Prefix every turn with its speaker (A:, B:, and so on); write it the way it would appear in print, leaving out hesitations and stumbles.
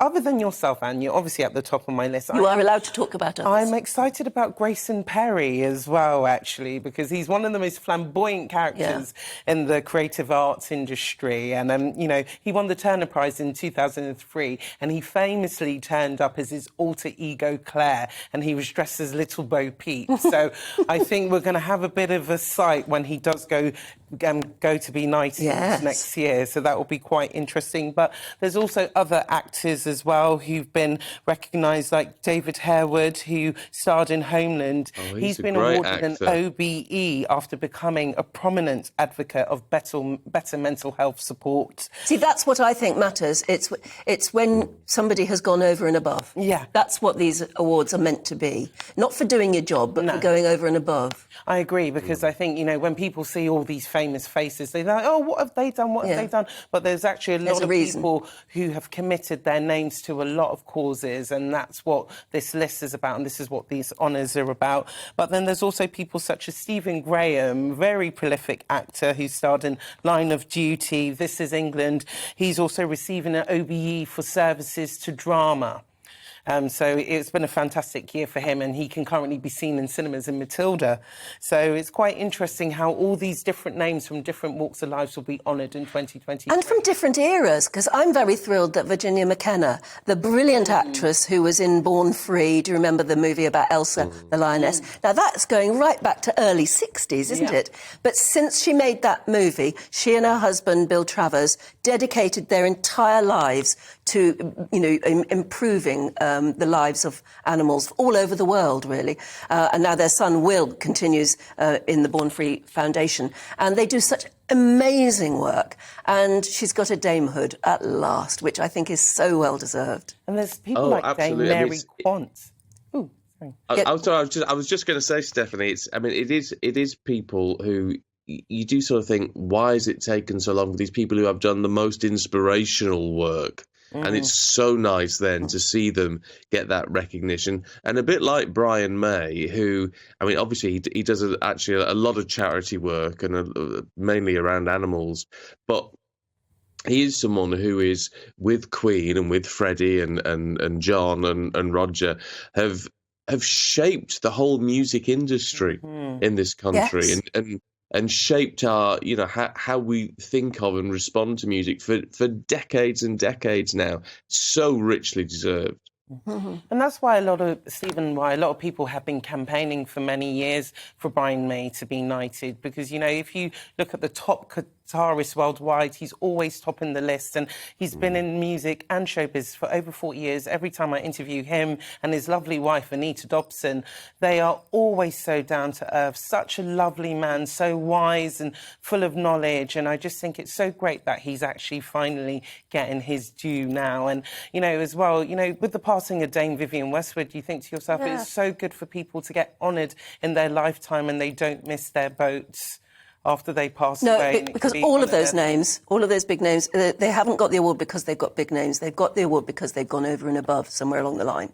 A: other than yourself, Anne, you're obviously at the top of my list.
B: You are allowed to talk about others.
A: I'm excited about Grayson Perry as well, actually, because he's one of the most flamboyant characters in the creative arts industry. And, you know, he won the Turner Prize in 2003, and he famously turned up as his alter ego Claire, and he was dressed as Little Bo Peep. So I think we're going to have a bit of a sight when he does go to be knighted next year. So that will be quite interesting. But there's also other actors as well who've been recognised, like David Harewood, who starred in Homeland. He's been awarded an OBE after becoming a prominent advocate of better mental health support.
B: See, that's what I think matters. It's when somebody has gone over and above.
A: Yeah.
B: That's what these awards are meant to be. Not for doing your job, but for going over and above.
A: I agree, because I think, you know, when people see all these famous faces, they're like, oh, what have they done? What have they done? But there's actually a lot of people who have committed their names to a lot of causes, and that's what this list is about, and this is what these honours are about. But then there's also people such as Stephen Graham, very prolific actor who starred in Line of Duty, This Is England. He's also receiving an OBE for services to drama. So it's been a fantastic year for him, and he can currently be seen in cinemas in Matilda. So it's quite interesting how all these different names from different walks of life will be honoured in 2020.
B: And from different eras, because I'm very thrilled that Virginia McKenna, the brilliant actress who was in Born Free, do you remember the movie about Elsa, the lioness? Now, that's going right back to early 60s, isn't it? But since she made that movie, she and her husband, Bill Travers, dedicated their entire lives to, you know, improving the lives of animals all over the world, really. And now their son, Will, continues in the Born Free Foundation. And they do such amazing work. And she's got a damehood at last, which I think is so well-deserved.
A: And there's people like Dame Mary Quant.
C: I was just going to say, Stephanie, it is people who you do sort of think, why has it taken so long for these people who have done the most inspirational work? And it's so nice then to see them get that recognition. And a bit like Brian May, who, I mean, obviously he does actually a lot of charity work and mainly around animals, but he is someone who is with Queen and with Freddie and John and Roger have shaped the whole music industry in this country. And shaped our, you know, how we think of and respond to music for decades and decades now. So richly deserved.
A: And that's why a lot of people have been campaigning for many years for Brian May to be knighted, because, you know, if you look at the top guitarist worldwide, he's always topping the list, and he's been in music and showbiz for over 40 years. Every time I interview him and his lovely wife, Anita Dobson, they are always so down to earth, such a lovely man, so wise and full of knowledge, and I just think it's so great that he's actually finally getting his due now. And, you know, as well, you know, with the passing of Dame Vivienne Westwood, you think to yourself, it's so good for people to get honoured in their lifetime and they don't miss their boats after they pass away.
B: No, because all of those names, all of those big names, they haven't got the award because they've got big names. They've got the award because they've gone over and above somewhere along the line.